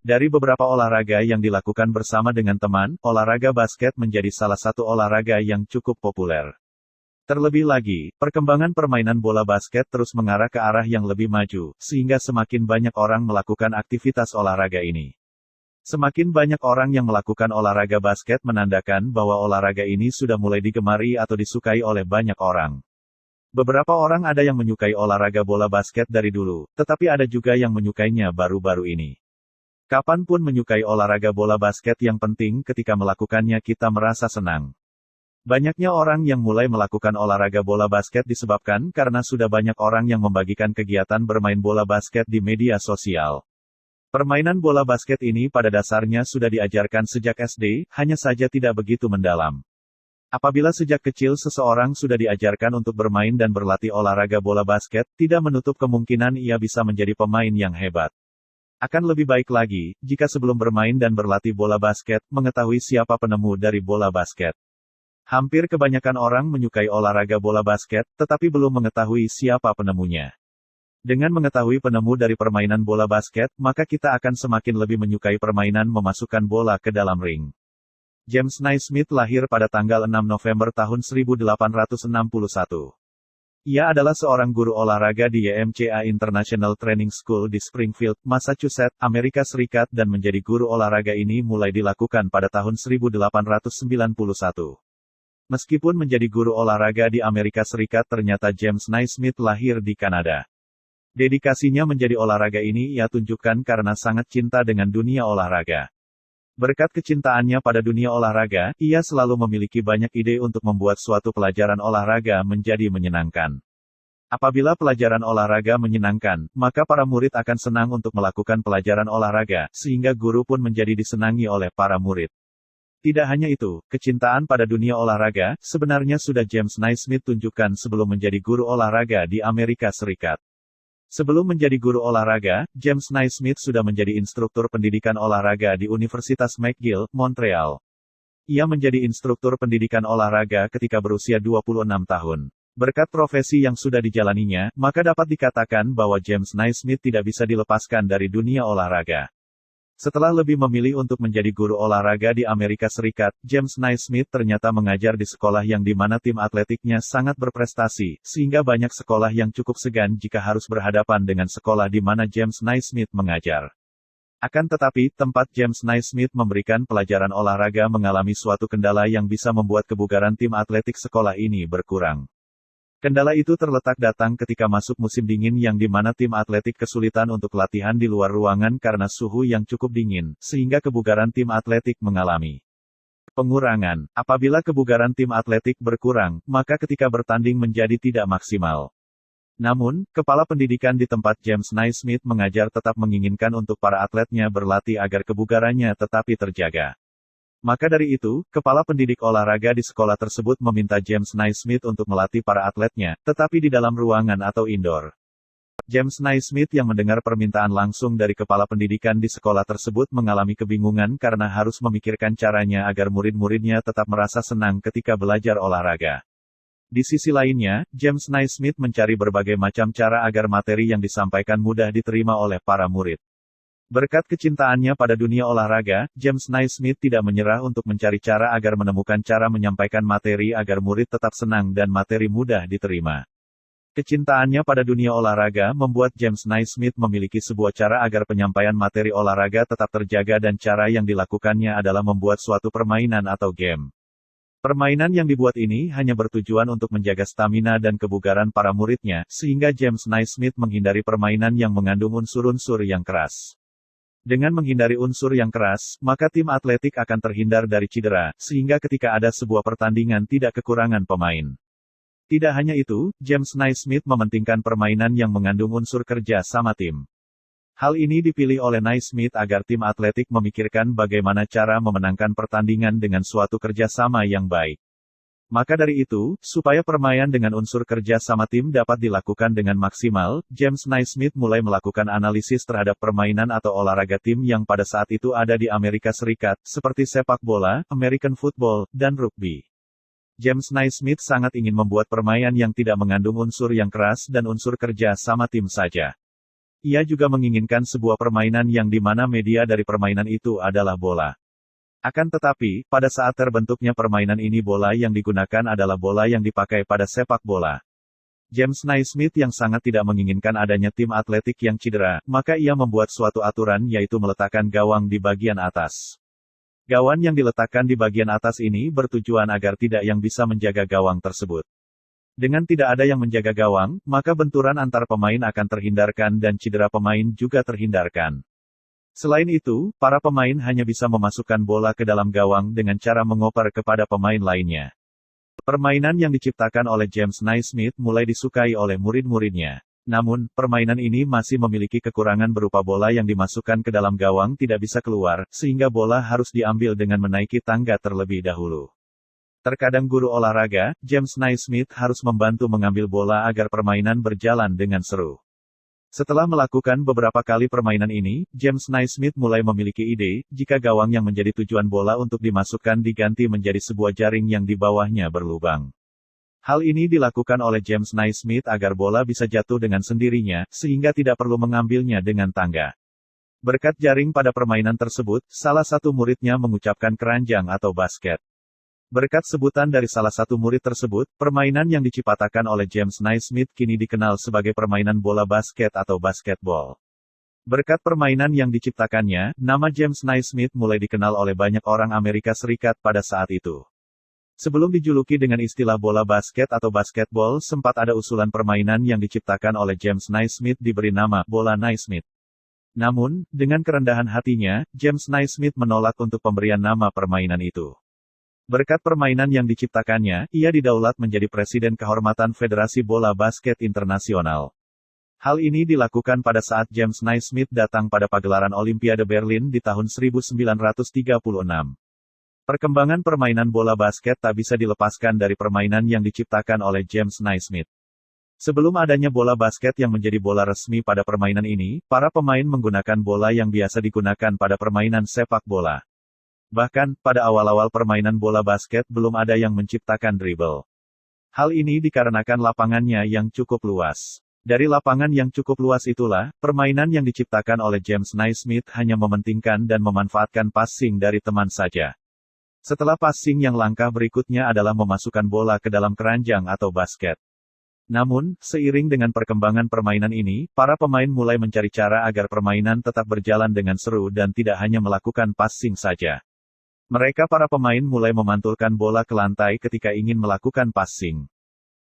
Dari beberapa olahraga yang dilakukan bersama dengan teman, olahraga basket menjadi salah satu olahraga yang cukup populer. Terlebih lagi, perkembangan permainan bola basket terus mengarah ke arah yang lebih maju, sehingga semakin banyak orang melakukan aktivitas olahraga ini. Semakin banyak orang yang melakukan olahraga basket menandakan bahwa olahraga ini sudah mulai digemari atau disukai oleh banyak orang. Beberapa orang ada yang menyukai olahraga bola basket dari dulu, tetapi ada juga yang menyukainya baru-baru ini. Kapanpun menyukai olahraga bola basket, yang penting ketika melakukannya kita merasa senang. Banyaknya orang yang mulai melakukan olahraga bola basket disebabkan karena sudah banyak orang yang membagikan kegiatan bermain bola basket di media sosial. Permainan bola basket ini pada dasarnya sudah diajarkan sejak SD, hanya saja tidak begitu mendalam. Apabila sejak kecil seseorang sudah diajarkan untuk bermain dan berlatih olahraga bola basket, tidak menutup kemungkinan ia bisa menjadi pemain yang hebat. Akan lebih baik lagi, jika sebelum bermain dan berlatih bola basket, mengetahui siapa penemu dari bola basket. Hampir kebanyakan orang menyukai olahraga bola basket, tetapi belum mengetahui siapa penemunya. Dengan mengetahui penemu dari permainan bola basket, maka kita akan semakin lebih menyukai permainan memasukkan bola ke dalam ring. James Naismith lahir pada tanggal 6 November tahun 1861. Ia adalah seorang guru olahraga di YMCA International Training School di Springfield, Massachusetts, Amerika Serikat, dan menjadi guru olahraga ini mulai dilakukan pada tahun 1891. Meskipun menjadi guru olahraga di Amerika Serikat, ternyata James Naismith lahir di Kanada. Dedikasinya menjadi olahraga ini ia tunjukkan karena sangat cinta dengan dunia olahraga. Berkat kecintaannya pada dunia olahraga, ia selalu memiliki banyak ide untuk membuat suatu pelajaran olahraga menjadi menyenangkan. Apabila pelajaran olahraga menyenangkan, maka para murid akan senang untuk melakukan pelajaran olahraga, sehingga guru pun menjadi disenangi oleh para murid. Tidak hanya itu, kecintaan pada dunia olahraga, sebenarnya sudah James Naismith tunjukkan sebelum menjadi guru olahraga di Amerika Serikat. Sebelum menjadi guru olahraga, James Naismith sudah menjadi instruktur pendidikan olahraga di Universitas McGill, Montreal. Ia menjadi instruktur pendidikan olahraga ketika berusia 26 tahun. Berkat profesi yang sudah dijalaninya, maka dapat dikatakan bahwa James Naismith tidak bisa dilepaskan dari dunia olahraga. Setelah lebih memilih untuk menjadi guru olahraga di Amerika Serikat, James Naismith ternyata mengajar di sekolah yang di mana tim atletiknya sangat berprestasi, sehingga banyak sekolah yang cukup segan jika harus berhadapan dengan sekolah di mana James Naismith mengajar. Akan tetapi, tempat James Naismith memberikan pelajaran olahraga mengalami suatu kendala yang bisa membuat kebugaran tim atletik sekolah ini berkurang. Kendala itu terletak datang ketika masuk musim dingin yang di mana tim atletik kesulitan untuk latihan di luar ruangan karena suhu yang cukup dingin, sehingga kebugaran tim atletik mengalami pengurangan. Apabila kebugaran tim atletik berkurang, maka ketika bertanding menjadi tidak maksimal. Namun, kepala pendidikan di tempat James Naismith mengajar tetap menginginkan untuk para atletnya berlatih agar kebugarannya tetapi terjaga. Maka dari itu, kepala pendidik olahraga di sekolah tersebut meminta James Naismith untuk melatih para atletnya, tetapi di dalam ruangan atau indoor. James Naismith yang mendengar permintaan langsung dari kepala pendidikan di sekolah tersebut mengalami kebingungan karena harus memikirkan caranya agar murid-muridnya tetap merasa senang ketika belajar olahraga. Di sisi lainnya, James Naismith mencari berbagai macam cara agar materi yang disampaikan mudah diterima oleh para murid. Berkat kecintaannya pada dunia olahraga, James Naismith tidak menyerah untuk mencari cara agar menemukan cara menyampaikan materi agar murid tetap senang dan materi mudah diterima. Kecintaannya pada dunia olahraga membuat James Naismith memiliki sebuah cara agar penyampaian materi olahraga tetap terjaga, dan cara yang dilakukannya adalah membuat suatu permainan atau game. Permainan yang dibuat ini hanya bertujuan untuk menjaga stamina dan kebugaran para muridnya, sehingga James Naismith menghindari permainan yang mengandung unsur-unsur yang keras. Dengan menghindari unsur yang keras, maka tim atletik akan terhindar dari cedera, sehingga ketika ada sebuah pertandingan tidak kekurangan pemain. Tidak hanya itu, James Naismith mementingkan permainan yang mengandung unsur kerja sama tim. Hal ini dipilih oleh Naismith agar tim atletik memikirkan bagaimana cara memenangkan pertandingan dengan suatu kerjasama yang baik. Maka dari itu, supaya permainan dengan unsur kerja sama tim dapat dilakukan dengan maksimal, James Naismith mulai melakukan analisis terhadap permainan atau olahraga tim yang pada saat itu ada di Amerika Serikat, seperti sepak bola, American football, dan rugby. James Naismith sangat ingin membuat permainan yang tidak mengandung unsur yang keras dan unsur kerja sama tim saja. ia juga menginginkan sebuah permainan yang di mana media dari permainan itu adalah bola. Akan tetapi, pada saat terbentuknya permainan ini bola yang digunakan adalah bola yang dipakai pada sepak bola. James Naismith yang sangat tidak menginginkan adanya tim atletik yang cedera, maka ia membuat suatu aturan yaitu meletakkan gawang di bagian atas. Gawang yang diletakkan di bagian atas ini bertujuan agar tidak yang bisa menjaga gawang tersebut. Dengan tidak ada yang menjaga gawang, maka benturan antar pemain akan terhindarkan dan cedera pemain juga terhindarkan. Selain itu, para pemain hanya bisa memasukkan bola ke dalam gawang dengan cara mengoper kepada pemain lainnya. Permainan yang diciptakan oleh James Naismith mulai disukai oleh murid-muridnya. Namun, permainan ini masih memiliki kekurangan berupa bola yang dimasukkan ke dalam gawang tidak bisa keluar, sehingga bola harus diambil dengan menaiki tangga terlebih dahulu. Terkadang guru olahraga, James Naismith harus membantu mengambil bola agar permainan berjalan dengan seru. Setelah melakukan beberapa kali permainan ini, James Naismith mulai memiliki ide, jika gawang yang menjadi tujuan bola untuk dimasukkan diganti menjadi sebuah jaring yang di bawahnya berlubang. Hal ini dilakukan oleh James Naismith agar bola bisa jatuh dengan sendirinya, sehingga tidak perlu mengambilnya dengan tangga. Berkat jaring pada permainan tersebut, salah satu muridnya mengucapkan keranjang atau basket. Berkat sebutan dari salah satu murid tersebut, permainan yang diciptakan oleh James Naismith kini dikenal sebagai permainan bola basket atau basketball. Berkat permainan yang diciptakannya, nama James Naismith mulai dikenal oleh banyak orang Amerika Serikat pada saat itu. Sebelum dijuluki dengan istilah bola basket atau basketball, sempat ada usulan permainan yang diciptakan oleh James Naismith diberi nama bola Naismith. Namun, dengan kerendahan hatinya, James Naismith menolak untuk pemberian nama permainan itu. Berkat permainan yang diciptakannya, ia didaulat menjadi Presiden Kehormatan Federasi Bola Basket Internasional. Hal ini dilakukan pada saat James Naismith datang pada pagelaran Olimpiade Berlin di tahun 1936. Perkembangan permainan bola basket tak bisa dilepaskan dari permainan yang diciptakan oleh James Naismith. Sebelum adanya bola basket yang menjadi bola resmi pada permainan ini, para pemain menggunakan bola yang biasa digunakan pada permainan sepak bola. Bahkan, pada awal-awal permainan bola basket belum ada yang menciptakan dribble. Hal ini dikarenakan lapangannya yang cukup luas. Dari lapangan yang cukup luas itulah, permainan yang diciptakan oleh James Naismith hanya mementingkan dan memanfaatkan passing dari teman saja. Setelah passing yang langkah berikutnya adalah memasukkan bola ke dalam keranjang atau basket. Namun, seiring dengan perkembangan permainan ini, para pemain mulai mencari cara agar permainan tetap berjalan dengan seru dan tidak hanya melakukan passing saja. Mereka para pemain mulai memantulkan bola ke lantai ketika ingin melakukan passing.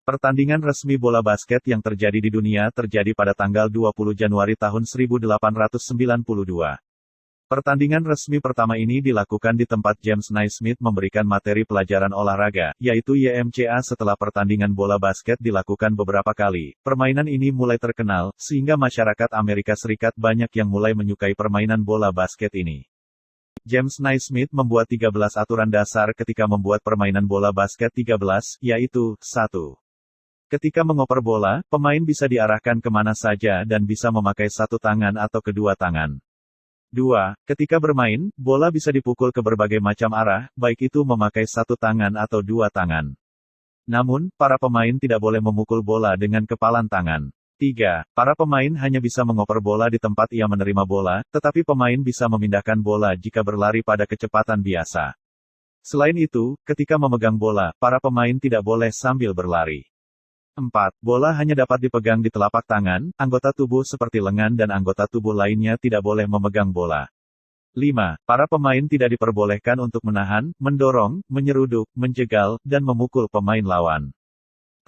Pertandingan resmi bola basket yang terjadi di dunia terjadi pada tanggal 20 Januari tahun 1892. Pertandingan resmi pertama ini dilakukan di tempat James Naismith memberikan materi pelajaran olahraga, yaitu YMCA. Setelah pertandingan bola basket dilakukan beberapa kali, permainan ini mulai terkenal, sehingga masyarakat Amerika Serikat banyak yang mulai menyukai permainan bola basket ini. James Naismith membuat 13 aturan dasar ketika membuat permainan bola basket 13, yaitu, 1. Ketika mengoper bola, pemain bisa diarahkan kemana saja dan bisa memakai satu tangan atau kedua tangan. 2. Ketika bermain, bola bisa dipukul ke berbagai macam arah, baik itu memakai satu tangan atau dua tangan. Namun, para pemain tidak boleh memukul bola dengan kepalan tangan. 3. Para pemain hanya bisa mengoper bola di tempat ia menerima bola, tetapi pemain bisa memindahkan bola jika berlari pada kecepatan biasa. Selain itu, ketika memegang bola, para pemain tidak boleh sambil berlari. 4. Bola hanya dapat dipegang di telapak tangan, anggota tubuh seperti lengan dan anggota tubuh lainnya tidak boleh memegang bola. 5. Para pemain tidak diperbolehkan untuk menahan, mendorong, menyeruduk, menjegal, dan memukul pemain lawan.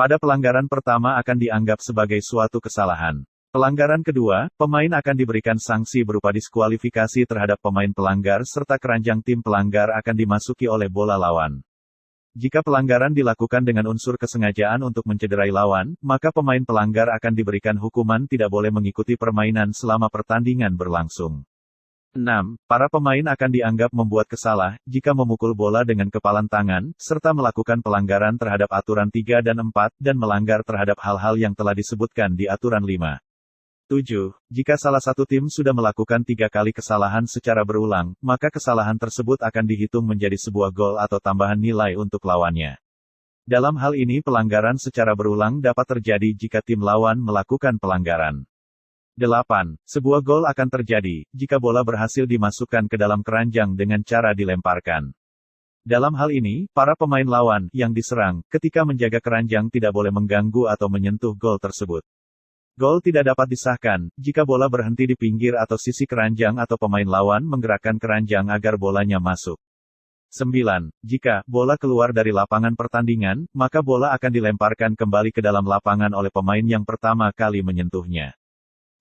Pada pelanggaran pertama akan dianggap sebagai suatu kesalahan. Pelanggaran kedua, pemain akan diberikan sanksi berupa diskualifikasi terhadap pemain pelanggar serta keranjang tim pelanggar akan dimasuki oleh bola lawan. Jika pelanggaran dilakukan dengan unsur kesengajaan untuk mencederai lawan, maka pemain pelanggar akan diberikan hukuman tidak boleh mengikuti permainan selama pertandingan berlangsung. 6. Para pemain akan dianggap membuat kesalah, jika memukul bola dengan kepalan tangan, serta melakukan pelanggaran terhadap aturan 3 dan 4, dan melanggar terhadap hal-hal yang telah disebutkan di aturan 5. 7. Jika salah satu tim sudah melakukan 3 kali kesalahan secara berulang, maka kesalahan tersebut akan dihitung menjadi sebuah gol atau tambahan nilai untuk lawannya. Dalam hal ini pelanggaran secara berulang dapat terjadi jika tim lawan melakukan pelanggaran. 8. Sebuah gol akan terjadi, jika bola berhasil dimasukkan ke dalam keranjang dengan cara dilemparkan. Dalam hal ini, para pemain lawan, yang diserang, ketika menjaga keranjang tidak boleh mengganggu atau menyentuh gol tersebut. Gol tidak dapat disahkan, jika bola berhenti di pinggir atau sisi keranjang atau pemain lawan menggerakkan keranjang agar bolanya masuk. 9. Jika bola keluar dari lapangan pertandingan, maka bola akan dilemparkan kembali ke dalam lapangan oleh pemain yang pertama kali menyentuhnya.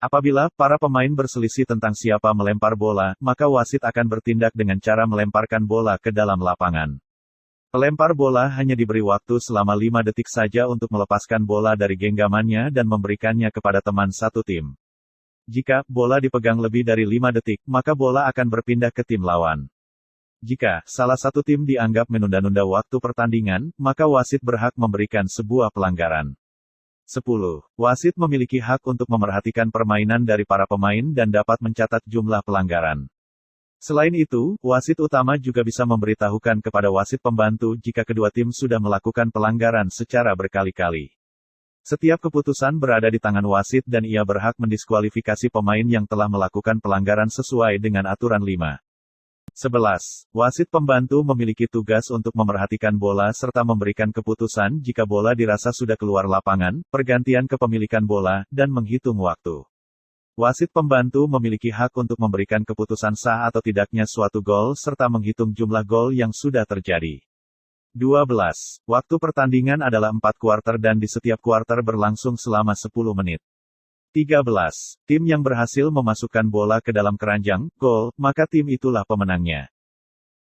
Apabila para pemain berselisih tentang siapa melempar bola, maka wasit akan bertindak dengan cara melemparkan bola ke dalam lapangan. Pelempar bola hanya diberi waktu selama 5 detik saja untuk melepaskan bola dari genggamannya dan memberikannya kepada teman satu tim. Jika bola dipegang lebih dari 5 detik, maka bola akan berpindah ke tim lawan. Jika salah satu tim dianggap menunda-nunda waktu pertandingan, maka wasit berhak memberikan sebuah pelanggaran. 10. Wasit memiliki hak untuk memerhatikan permainan dari para pemain dan dapat mencatat jumlah pelanggaran. Selain itu, wasit utama juga bisa memberitahukan kepada wasit pembantu jika kedua tim sudah melakukan pelanggaran secara berkali-kali. Setiap keputusan berada di tangan wasit dan ia berhak mendiskualifikasi pemain yang telah melakukan pelanggaran sesuai dengan aturan 5. 11. Wasit pembantu memiliki tugas untuk memerhatikan bola serta memberikan keputusan jika bola dirasa sudah keluar lapangan, pergantian kepemilikan bola, dan menghitung waktu. Wasit pembantu memiliki hak untuk memberikan keputusan sah atau tidaknya suatu gol serta menghitung jumlah gol yang sudah terjadi. 12. Waktu pertandingan adalah 4 kuarter dan di setiap kuarter berlangsung selama 10 menit. 13. Tim yang berhasil memasukkan bola ke dalam keranjang, gol, maka tim itulah pemenangnya.